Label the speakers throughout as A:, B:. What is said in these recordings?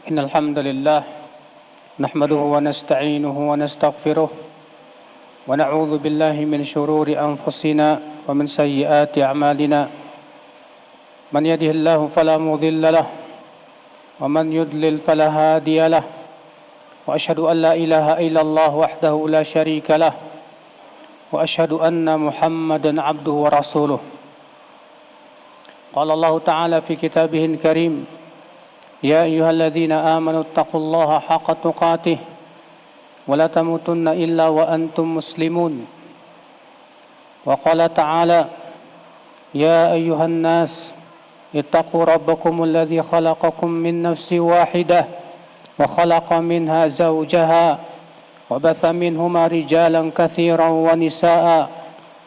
A: إن الحمد لله نحمده ونستعينه ونستغفره ونعوذ بالله من شرور أنفسنا ومن سيئات أعمالنا من يهده الله فلا مضل له ومن يضلل فلا هادي له وأشهد أن لا إله إلا الله وحده لا شريك له وأشهد أن محمدا عبده ورسوله قال الله تعالى في كتابه الكريم يا أيها الذين آمنوا اتقوا الله حق تقاته ولا تموتن إلا وأنتم مسلمون وقال تعالى يا أيها الناس اتقوا ربكم الذي خلقكم من نفس واحدة وخلق منها زوجها وبث منهما رجالا كثيرا ونساء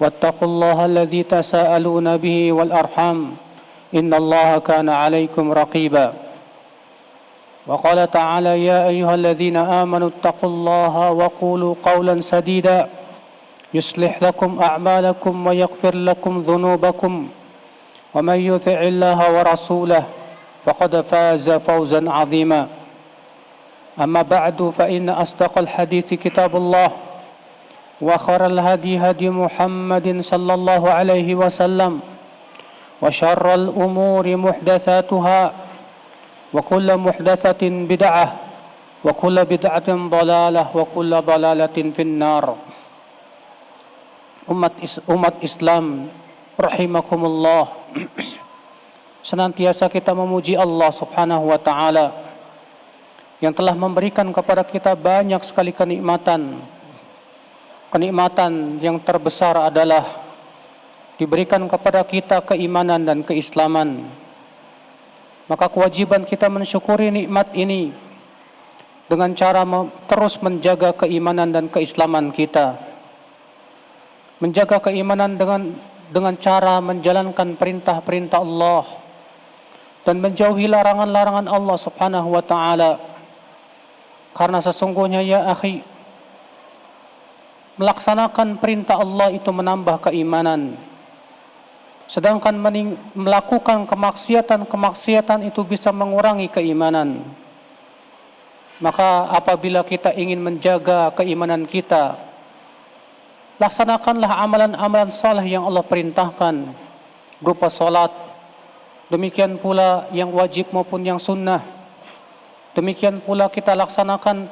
A: واتقوا الله الذي تساءلون به والأرحام إن الله كان عليكم رقيبا وقال تعالى يا أيها الذين آمنوا اتقوا الله وقولوا قولا سديدا يصلح لكم أعمالكم ويغفر لكم ذنوبكم ومن يطع الله ورسوله فقد فاز فوزا عظيما أما بعد فإن أصدق الحديث كتاب الله وخير الهدي هدي محمد صلى الله عليه وسلم وشر الأمور محدثاتها وكل محدثة بدعة وكل بدعة ضلالة وكل ضلالة في النار umat Islam rahimakumullah. Senantiasa kita memuji Allah Subhanahu wa taala yang telah memberikan kepada kita banyak sekali kenikmatan. Kenikmatan yang terbesar adalah diberikan kepada kita keimanan dan keislaman. Maka kewajiban kita mensyukuri nikmat ini dengan cara terus menjaga keimanan dan keislaman kita. Menjaga keimanan dengan cara menjalankan perintah-perintah Allah dan menjauhi larangan-larangan Allah Subhanahu wa taala. Karena sesungguhnya ya akhi, melaksanakan perintah Allah itu menambah keimanan. Sedangkan melakukan kemaksiatan itu bisa mengurangi keimanan. Maka apabila kita ingin menjaga keimanan kita, laksanakanlah amalan-amalan saleh yang Allah perintahkan, berupa salat. Demikian pula yang wajib maupun yang sunnah. Demikian pula kita laksanakan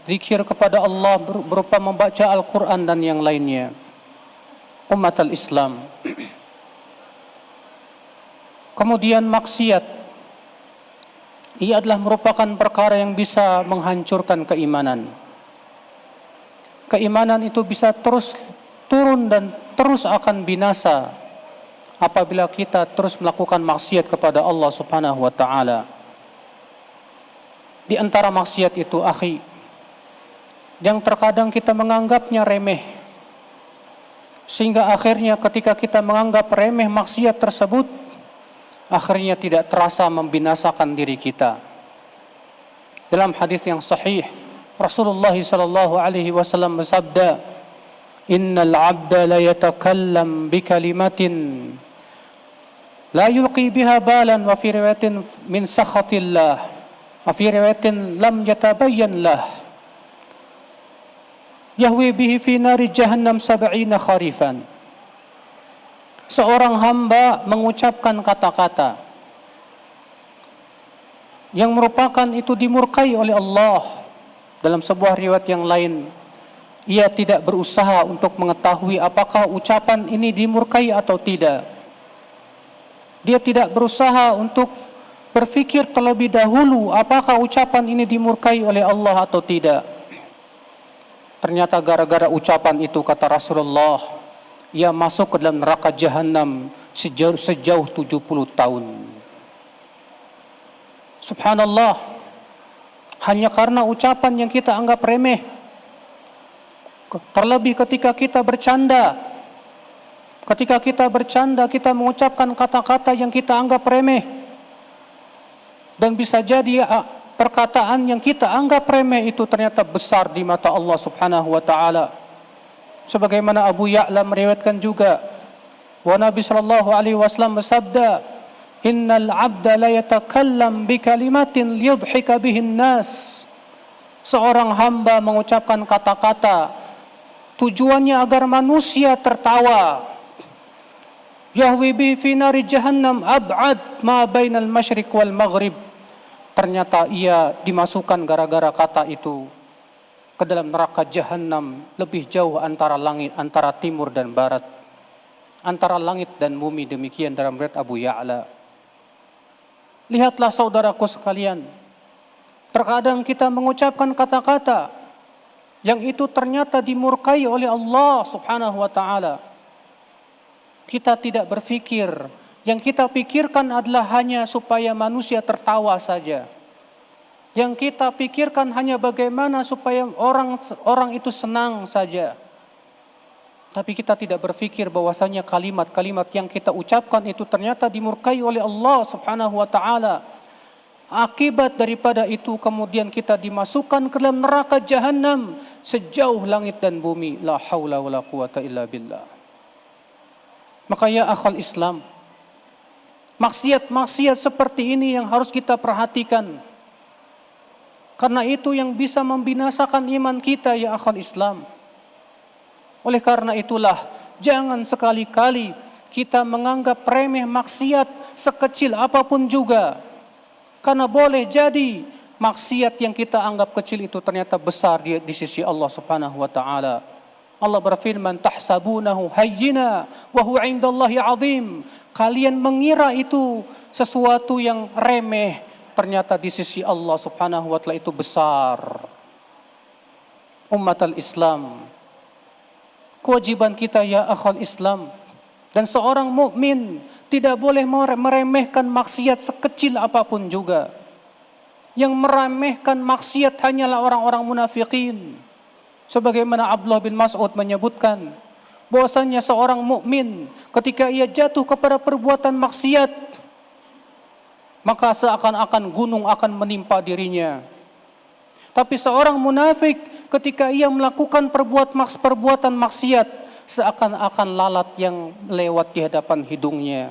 A: zikir kepada Allah berupa membaca Al-Quran dan yang lainnya. Umat al-Islam. Kemudian maksiat, ia adalah merupakan perkara yang bisa menghancurkan keimanan. Keimanan itu bisa terus turun dan terus akan binasa apabila kita terus melakukan maksiat kepada Allah Subhanahu wa taala. Di antara maksiat itu, akhi, yang terkadang kita menganggapnya remeh, sehingga akhirnya ketika kita menganggap remeh maksiat tersebut, akhirnya tidak terasa membinasakan diri kita. Dalam hadis yang sahih, Rasulullah sallallahu alaihi wasallam bersabda, "Innal 'abda la yatakallam bi kalimatin la yulqi biha balan wa fi riwayatin min sakhatillah wa fi riwayatin lam yatabayyan lah yahwi bihi fi nari jahannam 70 kharifan." Seorang hamba mengucapkan kata-kata yang merupakan itu dimurkai oleh Allah. Dalam sebuah riwayat yang lain, ia tidak berusaha untuk mengetahui apakah ucapan ini dimurkai atau tidak. Dia tidak berusaha untuk berpikir terlebih dahulu apakah ucapan ini dimurkai oleh Allah atau tidak. Ternyata gara-gara ucapan itu, kata Rasulullah, ia masuk ke dalam neraka jahanam sejauh 70 tahun. Subhanallah, hanya karena ucapan yang kita anggap remeh. Terlebih ketika kita bercanda. Ketika kita bercanda, kita mengucapkan kata-kata yang kita anggap remeh. Dan bisa jadi perkataan yang kita anggap remeh itu ternyata besar di mata Allah Subhanahu wa taala. Sebagaimana Abu Ya'la meriwayatkan juga, wa Nabi sallallahu alaihi wasallam bersabda, Innal 'abda la yatakallam bi kalimatin liyudhika bihin nas. Seorang hamba mengucapkan kata-kata tujuannya agar manusia tertawa. Yahwi bi fi nari jahannam ab'ad ma bainal masyriq wal maghrib. Ternyata ia dimasukkan gara-gara kata itu ke dalam neraka jahanam, lebih jauh antara langit, antara timur dan barat, antara langit dan bumi. Demikian dalam riwayat Abu Ya'la. Lihatlah saudaraku sekalian, terkadang kita mengucapkan kata-kata yang itu ternyata dimurkai oleh Allah Subhanahu wa taala. Kita tidak berpikir, yang kita pikirkan adalah hanya supaya manusia tertawa saja. Yang kita pikirkan hanya bagaimana supaya orang itu senang saja. Tapi kita tidak berpikir bahwasanya kalimat-kalimat yang kita ucapkan itu ternyata dimurkai oleh Allah Subhanahu wa taala. Akibat daripada itu kemudian kita dimasukkan ke dalam neraka jahanam sejauh langit dan bumi. La haula wala quwata illa billah. Maka ya akhal Islam, maksiat-maksiat seperti ini yang harus kita perhatikan. Karena itu yang bisa membinasakan iman kita ya akhal Islam. Oleh karena itulah jangan sekali-kali kita menganggap remeh maksiat sekecil apapun juga. Karena boleh jadi maksiat yang kita anggap kecil itu ternyata besar di sisi Allah Subhanahu wa taala. Allah berfirman, "Tahsabunahu hayyina wa huwa 'indallahi 'azim." Kalian mengira itu sesuatu yang remeh, ternyata di sisi Allah Subhanahu wa taala itu besar. Ummatul Islam, kewajiban kita ya akhal Islam, dan seorang mukmin tidak boleh meremehkan maksiat sekecil apapun juga. Yang meremehkan maksiat hanyalah orang-orang munafikin. Sebagaimana Abdullah bin Mas'ud menyebutkan bahwasanya seorang mukmin ketika ia jatuh kepada perbuatan maksiat, maka seakan-akan gunung akan menimpa dirinya. Tapi seorang munafik ketika ia melakukan perbuatan maksiat, seakan-akan lalat yang lewat di hadapan hidungnya.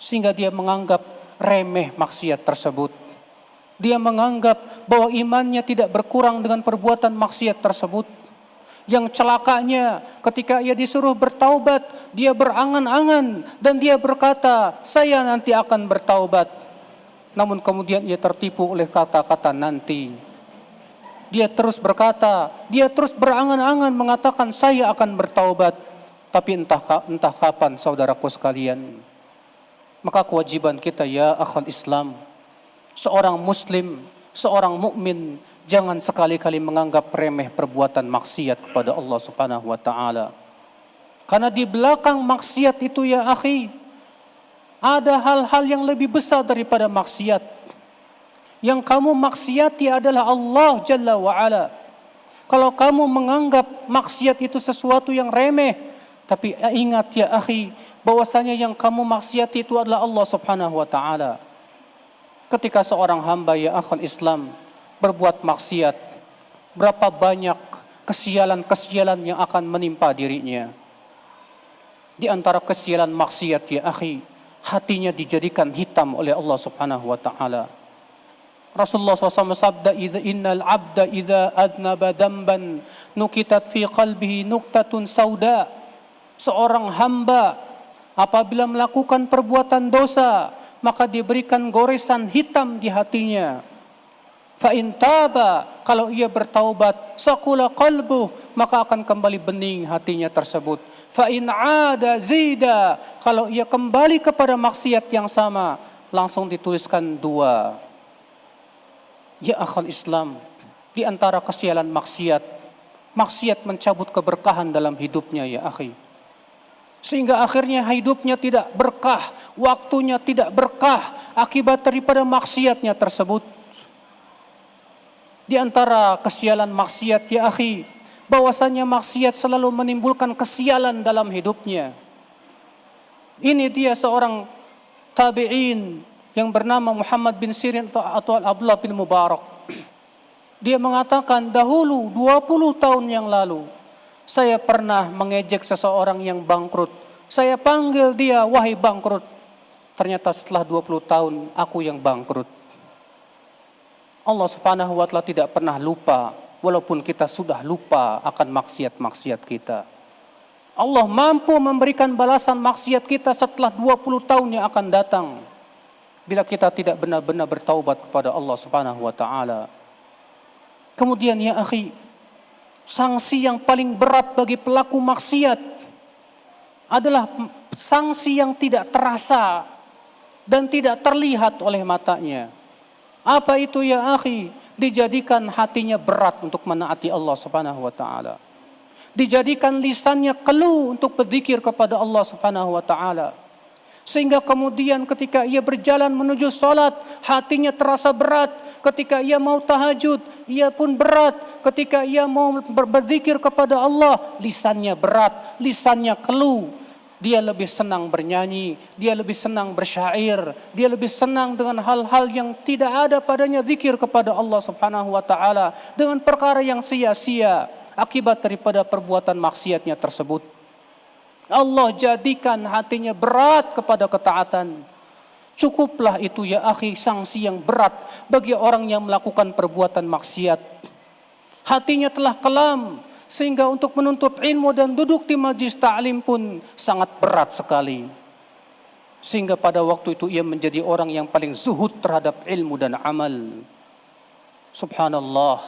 A: Sehingga dia menganggap remeh maksiat tersebut. Dia menganggap bahwa imannya tidak berkurang dengan perbuatan maksiat tersebut. Yang celakanya ketika ia disuruh bertaubat, dia berangan-angan dan dia berkata, saya nanti akan bertaubat. Namun kemudian ia tertipu oleh kata-kata nanti. Dia terus berkata, dia terus berangan-angan mengatakan saya akan bertaubat. Tapi entah kapan saudaraku sekalian. Maka kewajiban kita ya akhal Islam, seorang muslim, seorang mukmin, jangan sekali-kali menganggap remeh perbuatan maksiat kepada Allah Subhanahu wa taala. Karena di belakang maksiat itu ya akhi, ada hal-hal yang lebih besar daripada maksiat. Yang kamu maksiati adalah Allah Jalla wa Ala. Kalau kamu menganggap maksiat itu sesuatu yang remeh, tapi ingat ya akhi, bahwasanya yang kamu maksiati itu adalah Allah Subhanahu wa taala. Ketika seorang hamba ya akhal Islam berbuat maksiat, berapa banyak kesialan-kesialan yang akan menimpa dirinya. Di antara kesialan maksiat ya akhi, hatinya dijadikan hitam oleh Allah Subhanahu wa taala. Rasulullah SAW sabda, innal abda idza adnaba dzamban nukitat fi qalbihi nuktatun sauda. Seorang hamba apabila melakukan perbuatan dosa, maka diberikan goresan hitam di hatinya. Fa in taba, kalau ia bertaubat, saqula qalbuh, maka akan kembali bening hatinya tersebut. Fa in ada zida, kalau ia kembali kepada maksiat yang sama, langsung dituliskan 2. Ya akhal Islam, di antara kesialan maksiat, maksiat mencabut keberkahan dalam hidupnya ya akhi. Sehingga akhirnya hidupnya tidak berkah, waktunya tidak berkah akibat daripada maksiatnya tersebut. Di antara kesialan maksiat ya akhi, bahwasanya maksiat selalu menimbulkan kesialan dalam hidupnya. Ini dia seorang tabi'in yang bernama Muhammad bin Sirin atau Abdullah bin Mubarak. Dia mengatakan, dahulu 20 tahun yang lalu saya pernah mengejek seseorang yang bangkrut. Saya panggil dia, wahai bangkrut. ternyata setelah 20 tahun aku yang bangkrut. Allah Subhanahu wa taala tidak pernah lupa, walaupun kita sudah lupa akan maksiat-maksiat kita. Allah mampu memberikan balasan maksiat kita setelah 20 tahun yang akan datang, bila kita tidak benar-benar bertaubat kepada Allah Subhanahu wa taala. Kemudian ya akhi, sanksi yang paling berat bagi pelaku maksiat adalah sanksi yang tidak terasa dan tidak terlihat oleh matanya. Apa itu ya akhi? Dijadikan hatinya berat untuk menaati Allah Subhanahu wa taala. Dijadikan lisannya keluh untuk berzikir kepada Allah Subhanahu wa taala. Sehingga kemudian ketika ia berjalan menuju salat, hatinya terasa berat. Ketika ia mau tahajud, ia pun berat. Ketika ia mau berzikir kepada Allah, lisannya berat, lisannya keluh. Dia lebih senang bernyanyi, dia lebih senang bersyair, dia lebih senang dengan hal-hal yang tidak ada padanya zikir kepada Allah Subhanahu wa taala, dengan perkara yang sia-sia akibat daripada perbuatan maksiatnya tersebut. Allah jadikan hatinya berat kepada ketaatan. Cukuplah itu ya akhi, sanksi yang berat bagi orang yang melakukan perbuatan maksiat. Hatinya telah kelam, sehingga untuk menuntut ilmu dan duduk di majlis ta'lim pun sangat berat sekali. Sehingga pada waktu itu ia menjadi orang yang paling zuhud terhadap ilmu dan amal. Subhanallah,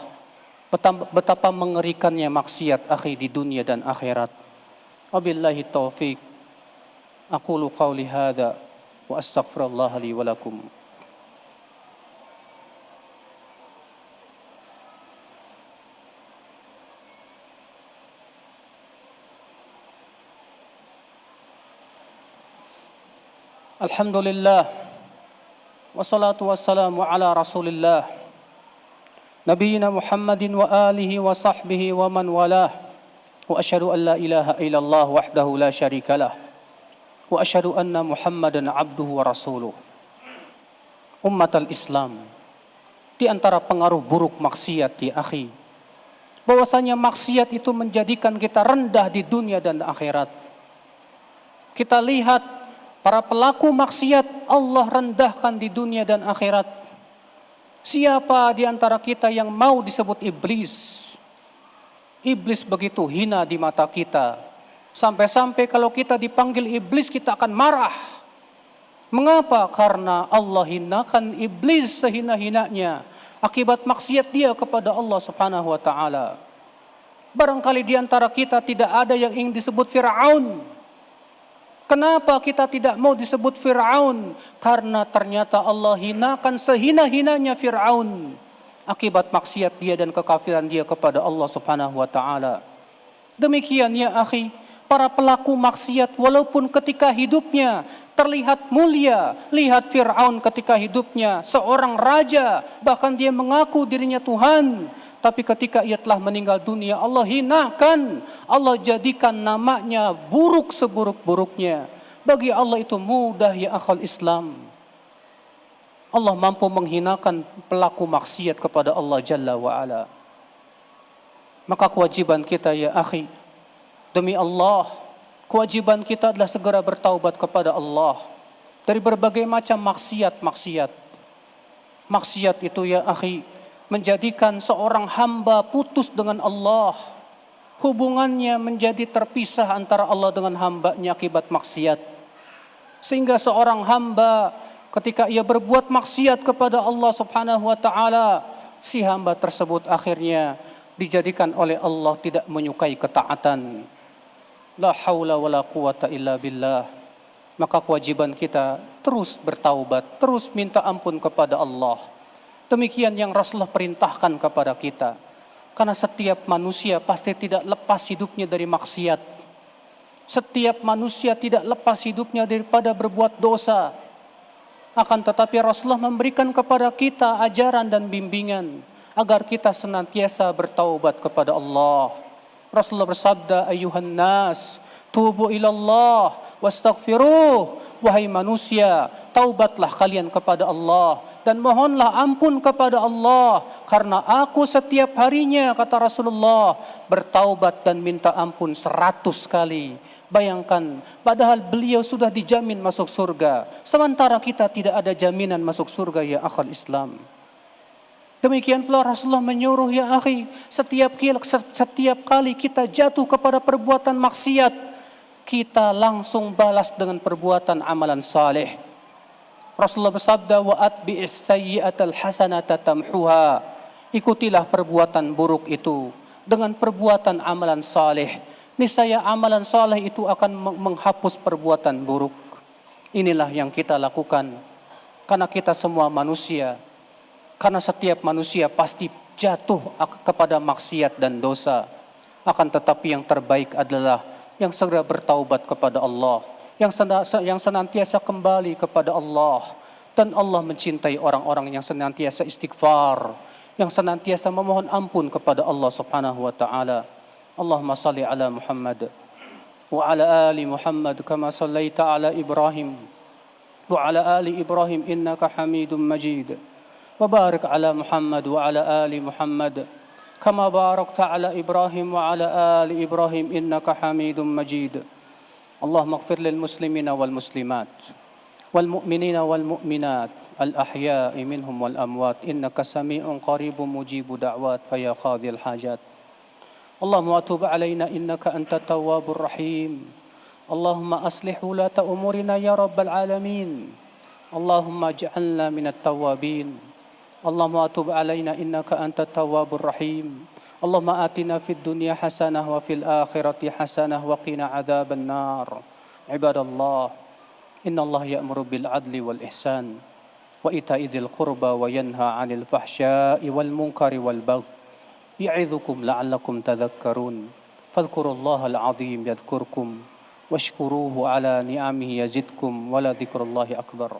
A: betapa mengerikannya maksiat akhi di dunia dan akhirat. Wabillahi taufiq. Aqulu qawli hadha wa astaghfirullah li wa lakum. Alhamdulillah, wassalatu wassalamu ala rasulillah, Nabiyyina Muhammadin wa alihi wa sahbihi wa man walah, wa asyhadu an la ilaha illallah wahdahu la syarikalah, wa asyhadu anna Muhammadan abduhu wa rasuluh. Ummatal Islam, di antara pengaruh buruk maksiat ya akhi, bahwasanya maksiat itu menjadikan kita rendah di dunia dan akhirat. Kita lihat para pelaku maksiat Allah rendahkan di dunia dan akhirat. Siapa di antara kita yang mau disebut iblis? Iblis begitu hina di mata kita. Sampai-sampai kalau kita dipanggil iblis kita akan marah. Mengapa? Karena Allah hinakan iblis sehina-hinanya akibat maksiat dia kepada Allah Subhanahu wa taala. Barangkali di antara kita tidak ada yang ingin disebut Fir'aun. Kenapa kita tidak mau disebut Fir'aun? Karena ternyata Allah hinakan sehina-hinanya Fir'aun akibat maksiat dia dan kekafiran dia kepada Allah Subhanahu wa taala. Demikian ya akhi, para pelaku maksiat walaupun ketika hidupnya terlihat mulia, lihat Fir'aun ketika hidupnya seorang raja, bahkan dia mengaku dirinya Tuhan. Tapi ketika ia telah meninggal dunia, Allah hinakan, Allah jadikan namanya buruk seburuk-buruknya. Bagi Allah itu mudah ya akhal Islam. Allah mampu menghinakan pelaku maksiat kepada Allah Jalla wa'ala. Maka kewajiban kita ya akhi, demi Allah, kewajiban kita adalah segera bertaubat kepada Allah dari berbagai macam maksiat-maksiat. Maksiat itu ya akhi menjadikan seorang hamba putus dengan Allah. Hubungannya menjadi terpisah antara Allah dengan hambanya akibat maksiat. Sehingga seorang hamba ketika ia berbuat maksiat kepada Allah Subhanahu wa taala, si hamba tersebut akhirnya dijadikan oleh Allah tidak menyukai ketaatan. La haula wala quwata illa billah. Maka kewajiban kita terus bertaubat, terus minta ampun kepada Allah. Demikian yang Rasulullah perintahkan kepada kita. Karena setiap manusia pasti tidak lepas hidupnya dari maksiat. Setiap manusia tidak lepas hidupnya daripada berbuat dosa. Akan tetapi Rasulullah memberikan kepada kita ajaran dan bimbingan agar kita senantiasa bertaubat kepada Allah. Rasulullah bersabda, "Ayuhan nas, tubu ilallah wastaghfiruh." Wahai manusia, taubatlah kalian kepada Allah dan mohonlah ampun kepada Allah, karena aku setiap harinya, kata Rasulullah, bertaubat dan minta ampun 100 kali. Bayangkan, padahal beliau sudah dijamin masuk surga, sementara kita tidak ada jaminan masuk surga, ya akhal Islam. Demikian pula Rasulullah menyuruh, ya akhi, setiap kali kita jatuh kepada perbuatan maksiat, kita langsung balas dengan perbuatan amalan saleh. Rasulullah bersabda, wa atbi'is sayyi'atal hasanata tamhuha. Ikutilah perbuatan buruk itu dengan perbuatan amalan saleh. Niscaya amalan saleh itu akan menghapus perbuatan buruk. Inilah yang kita lakukan karena kita semua manusia. Karena setiap manusia pasti jatuh kepada maksiat dan dosa. Akan tetapi yang terbaik adalah yang segera bertaubat kepada Allah, yang senantiasa kembali kepada Allah. Dan Allah mencintai orang-orang yang senantiasa istighfar, yang senantiasa memohon ampun kepada Allah Subhanahu wa taala. Allahumma salli ala Muhammad wa ala ali Muhammad kama sallaita ala Ibrahim wa ala ali Ibrahim innaka Hamidum Majid. Wa barik ala Muhammad wa ala ali Muhammad kama barakta ala Ibrahim wa ala ali Ibrahim innaka Hamidum Majid. Allahumma ighfir lil muslimina wal muslimat wal mu'minina wal mu'minat al ahya'i minhum wal amwat innaka sami'un qaribun mujibud da'wat fa ya qadhil hajat. Allahumma tub alaina innaka antat tawwabur rahim. Allahumma aslih wulata umurina ya rabbal alamin. Allahumma ij'alna minat tawwabin. Allahumma tub alaina innaka antat tawwabur rahim. Allahumma atina fid dunya hasanah wa fil akhirati hasanah wa qina adzaban nar. Ibadallah, innallaha ya'muru bil adli wal ihsan wa ita'i dzil qurba wa yanha 'anil fahsya'i wal munkari wal baghi. يعظكم لعلكم تذكرون فاذكروا الله العظيم يذكركم واشكروه على نعمه يزدكم ولذكر الله أكبر.